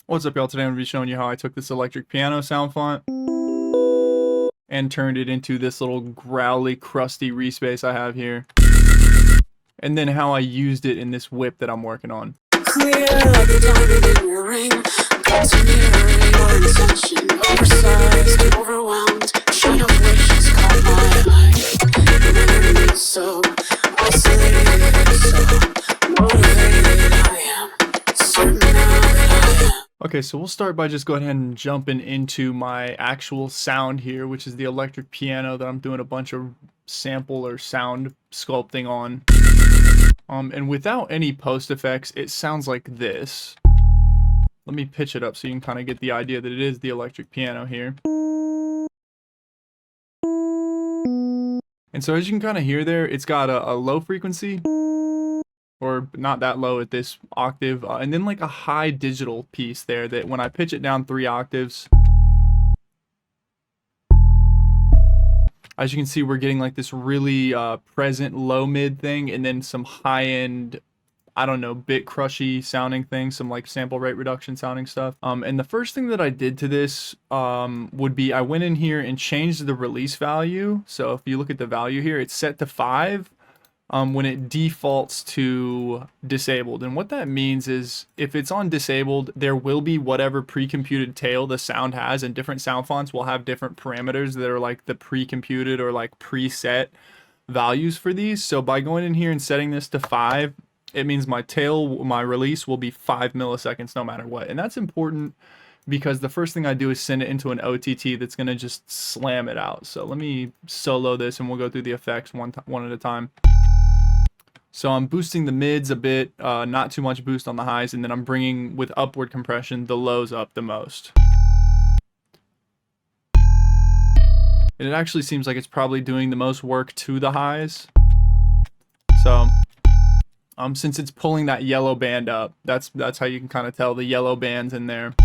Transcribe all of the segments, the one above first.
What's up, y'all? Today I'm going to be showing you how I took this electric piano sound font and turned it into this little growly, crusty Reese bass I have here. And then how I used it in this whip that I'm working on. Clear like a diamond in your ring. Got to mirror your intention. Oversized, overwhelmed. Shine of wishes caught my eye. And then so isolated, so motivated I am. Certain now that I am. Okay, so we'll start by just going ahead and jumping into my actual sound here, which is the electric piano that I'm doing a bunch of sample or sound sculpting on. And without any post effects, it sounds like this. Let me pitch it up so you can kind of get the idea that it is the electric piano here. And so as you can kind of hear there, it's got a low frequency, or not that low at this octave, and then like a high digital piece there that when I pitch it down 3 octaves, as you can see, we're getting like this really present low mid thing, and then some high end, I don't know, bit crushy sounding things, some like sample rate reduction sounding stuff. And the first thing that I did to this would be I went in here and changed the release value. So if you look at the value here, it's set to 5. When it defaults to disabled. And what that means is if it's on disabled, there will be whatever pre-computed tail the sound has, and different sound fonts will have different parameters that are like the pre-computed or like preset values for these. So by going in here and setting this to 5, it means my release will be 5 milliseconds no matter what. And that's important because the first thing I do is send it into an OTT that's going to just slam it out. So let me solo this and we'll go through the effects one at a time. So I'm boosting the mids a bit, not too much boost on the highs, and then I'm bringing, with upward compression, the lows up the most. And it actually seems like it's probably doing the most work to the highs. So, since it's pulling that yellow band up, that's how you can kind of tell the yellow bands in there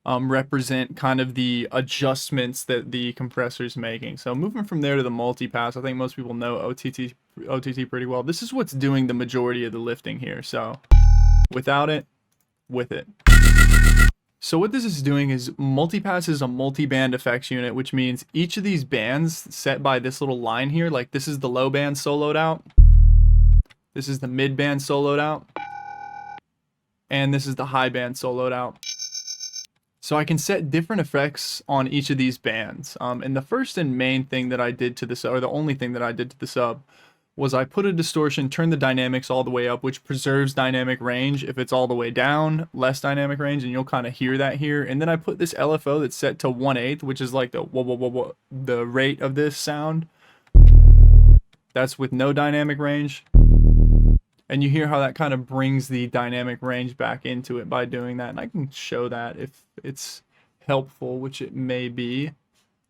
represent kind of the adjustments that the compressor's making. So moving from there to the multipass, I think most people know OTT pretty well. This is what's doing the majority of the lifting here. So without it, with it. So what this is doing is multipass is a multi-band effects unit, which means each of these bands set by this little line here, like this is the low band soloed out, this is the mid band soloed out, and this is the high band soloed out. So I can set different effects on each of these bands. And the first and main thing that I did to the sub, or the only thing that I did to the sub, was I put a distortion, turned the dynamics all the way up, which preserves dynamic range. If it's all the way down, less dynamic range, and you'll kind of hear that here. And then I put this LFO that's set to 1/8, which is like the rate of this sound. That's with no dynamic range. And you hear how that kind of brings the dynamic range back into it by doing that. And I can show that if it's helpful, which it may be.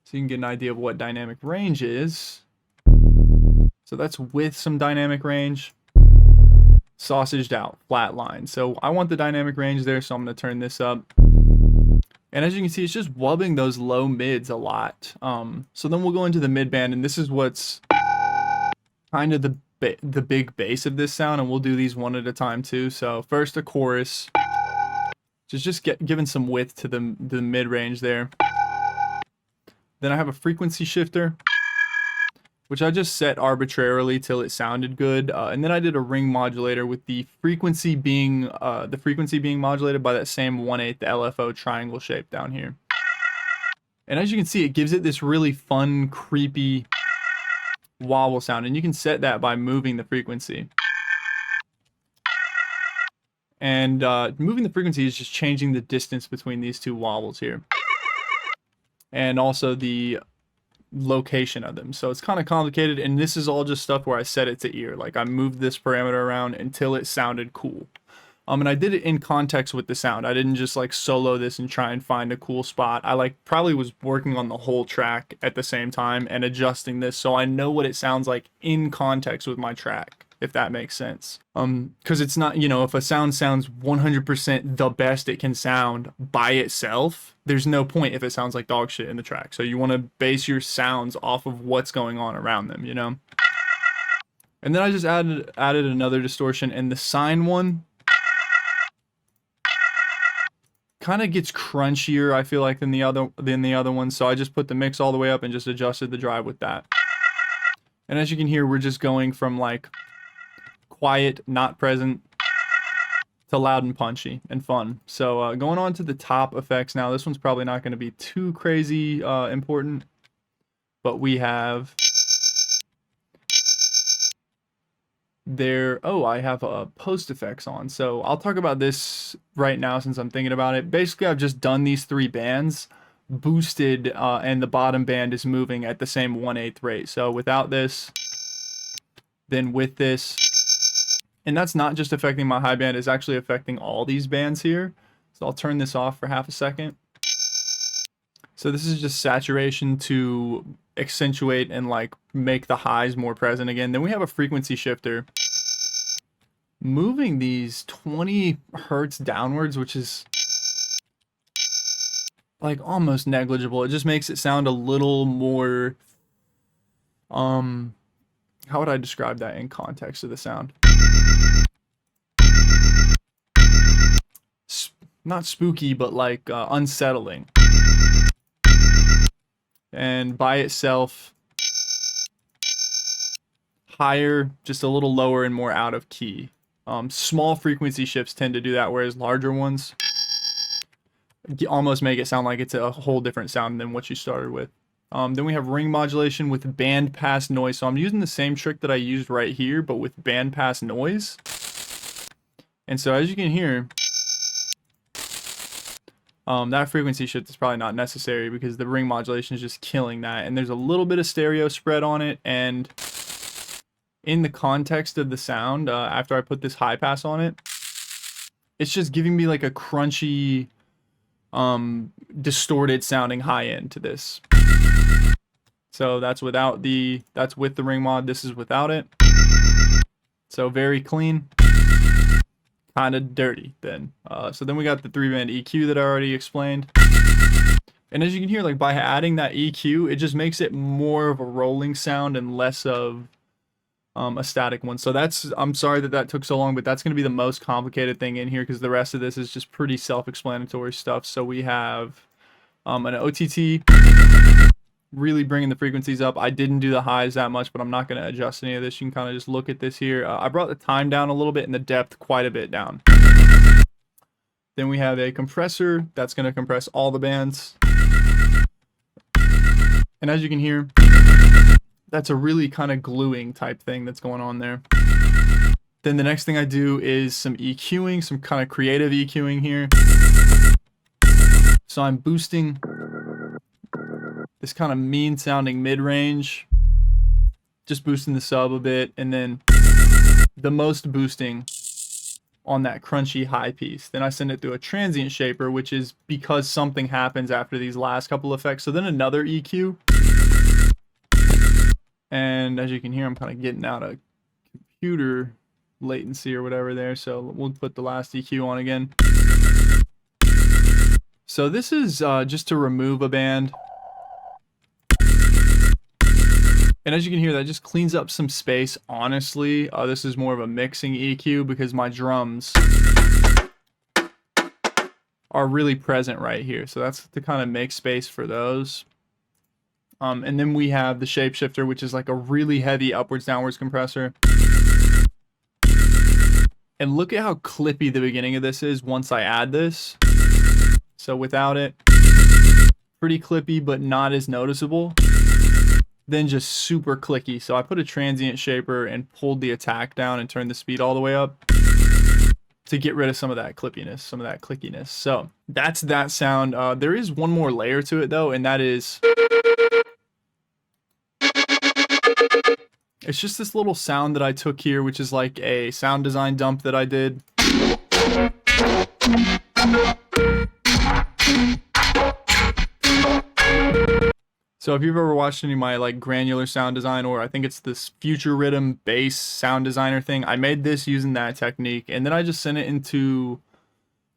So you can get an idea of what dynamic range is. So that's with some dynamic range. Sausaged out, flat line. So I want the dynamic range there, so I'm going to turn this up. And as you can see, it's just wubbing those low mids a lot. So then we'll go into the mid band, and this is what's kind of the big bass of this sound, and we'll do these one at a time too. So first a chorus, just giving some width to the mid range there. Then I have a frequency shifter, which I just set arbitrarily till it sounded good, and then I did a ring modulator with the frequency being modulated by that same 1/8 LFO triangle shape down here. And as you can see, it gives it this really fun, creepy wobble sound, and you can set that by moving the frequency. And moving the frequency is just changing the distance between these two wobbles here, and also the location of them. So it's kind of complicated, and this is all just stuff where I set it to ear. Like I moved this parameter around until it sounded cool. And I did it in context with the sound. I didn't just like solo this and try and find a cool spot. I like probably was working on the whole track at the same time and adjusting this so I know what it sounds like in context with my track, if that makes sense. Because it's not, you know, if a sound sounds 100% the best it can sound by itself, there's no point if it sounds like dog shit in the track. So you want to base your sounds off of what's going on around them, you know? And then I just added another distortion, and the sine one kind of gets crunchier, I feel like, than the other one. So I just put the mix all the way up and just adjusted the drive with that. And as you can hear, we're just going from like quiet, not present, to loud and punchy and fun. So going on to the top effects now. This one's probably not going to be too crazy important, but we have there. Oh, I have post effects on. So I'll talk about this right now since I'm thinking about it. Basically, I've just done these 3 bands boosted, and the bottom band is moving at the same 1/8 rate. So without this, then with this, and that's not just affecting my high band, it's actually affecting all these bands here. So I'll turn this off for half a second. So this is just saturation to accentuate and like make the highs more present again. Then we have a frequency shifter moving these 20 hertz downwards, which is like almost negligible. It just makes it sound a little more, how would I describe that in context of the sound? Not spooky, but like unsettling. And by itself, higher, just a little lower and more out of key. Small frequency shifts tend to do that, whereas larger ones almost make it sound like it's a whole different sound than what you started with. Then we have ring modulation with band pass noise. So I'm using the same trick that I used right here, but with band pass noise. And so as you can hear, that frequency shift is probably not necessary because the ring modulation is just killing that. And there's a little bit of stereo spread on it. And in the context of the sound, after I put this high pass on it, it's just giving me like a crunchy, distorted sounding high end to this. So that's with the ring mod. This is without it. So very clean, kind of dirty then. So then we got the 3-band EQ that I already explained. And as you can hear, like by adding that EQ, it just makes it more of a rolling sound and less of a static one. So I'm sorry that took so long, but that's going to be the most complicated thing in here because the rest of this is just pretty self-explanatory stuff. So we have an OTT, really bringing the frequencies up. I didn't do the highs that much, but I'm not going to adjust any of this. You can kind of just look at this here. I brought the time down a little bit and the depth quite a bit down. Then we have a compressor that's going to compress all the bands. And as you can hear, that's a really kind of gluing type thing that's going on there. Then the next thing I do is some EQing, some kind of creative EQing here. So I'm boosting this kind of mean sounding mid-range, just boosting the sub a bit, and then the most boosting on that crunchy high piece. Then I send it through a transient shaper, which is because something happens after these last couple effects. So then another EQ. And as you can hear, I'm kind of getting out of computer latency or whatever there. So we'll put the last EQ on again. So this is just to remove a band. And as you can hear, that just cleans up some space. Honestly, this is more of a mixing EQ because my drums are really present right here. So that's to kind of make space for those. And then we have the shapeshifter, which is like a really heavy upwards downwards compressor. And look at how clippy the beginning of this is once I add this. So without it, pretty clippy, but not as noticeable. Then just super clicky. So I put a transient shaper and pulled the attack down and turned the speed all the way up to get rid of some of that clippiness, some of that clickiness. So that's that sound. There is one more layer to it though, and that is, it's just this little sound that I took here, which is like a sound design dump that I did. So if you've ever watched any of my like granular sound design, or I think it's this Future Rhythm bass sound designer thing, I made this using that technique, and then I just sent it into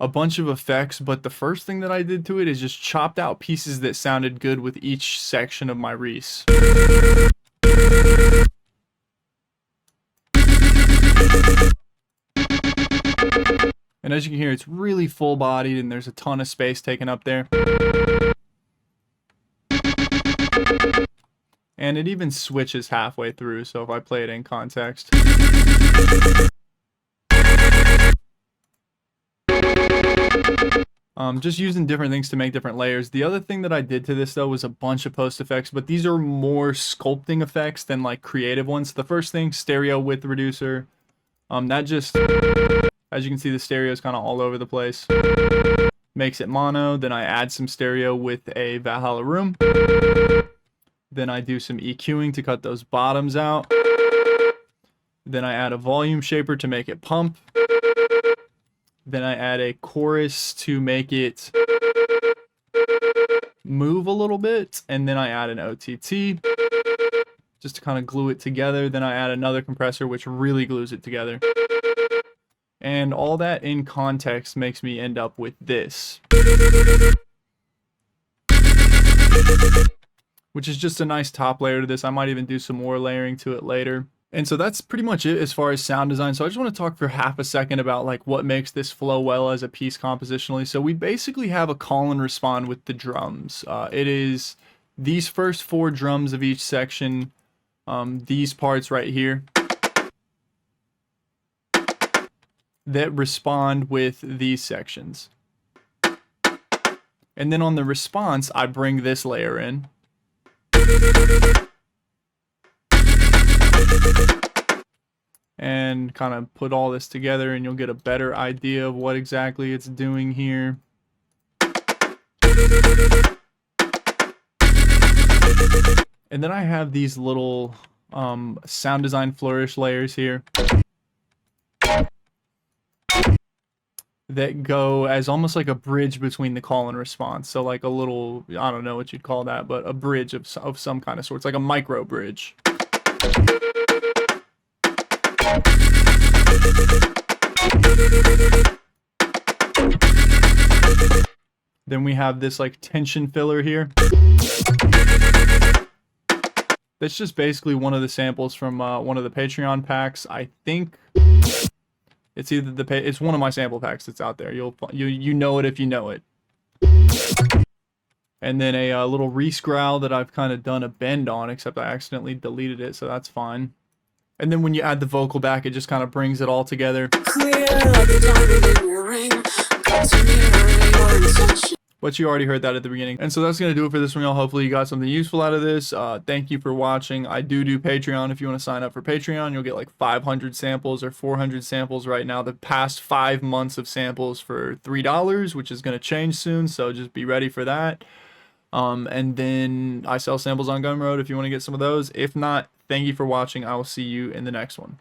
a bunch of effects. But the first thing that I did to it is just chopped out pieces that sounded good with each section of my Reese. And as you can hear, it's really full bodied and there's a ton of space taken up there. And it even switches halfway through, so if I play it in context. Just using different things to make different layers. The other thing that I did to this though was a bunch of post effects, but these are more sculpting effects than like creative ones. The first thing, stereo width reducer. That just, as you can see, the stereo is kind of all over the place. Makes it mono. Then I add some stereo with a Valhalla room. Then I do some EQing to cut those bottoms out. Then I add a volume shaper to make it pump. Then I add a chorus to make it move a little bit. And then I add an OTT just to kind of glue it together. Then I add another compressor which really glues it together. And all that in context makes me end up with this, which is just a nice top layer to this. I might even do some more layering to it later. And so that's pretty much it as far as sound design. So I just want to talk for half a second about like what makes this flow well as a piece compositionally. So we basically have a call and respond with the drums. It is these first 4 drums of each section, these parts right here, that respond with these sections. And then on the response, I bring this layer in. And kind of put all this together and you'll get a better idea of what exactly it's doing here. And then I have these little sound design flourish layers here that go as almost like a bridge between the call and response. So like a little, I don't know what you'd call that, but a bridge of some kind of sort. It's like a micro bridge. Then we have this like tension filler here. That's just basically one of the samples from one of the Patreon packs. I think it's either it's one of my sample packs that's out there. You know it if you know it. And then a little Reese growl that I've kind of done a bend on, except I accidentally deleted it, so that's fine. And then when you add the vocal back, it just kind of brings it all together. Clear like a diamond in your ring. Got to mirror your intention. But you already heard that at the beginning. And so that's going to do it for this one, y'all. Hopefully you got something useful out of this. Thank you for watching. I do Patreon. If you want to sign up for Patreon, you'll get like 500 samples or 400 samples right now. The past 5 months of samples for $3, which is going to change soon. So just be ready for that. And then I sell samples on Gumroad if you want to get some of those. If not, thank you for watching. I will see you in the next one.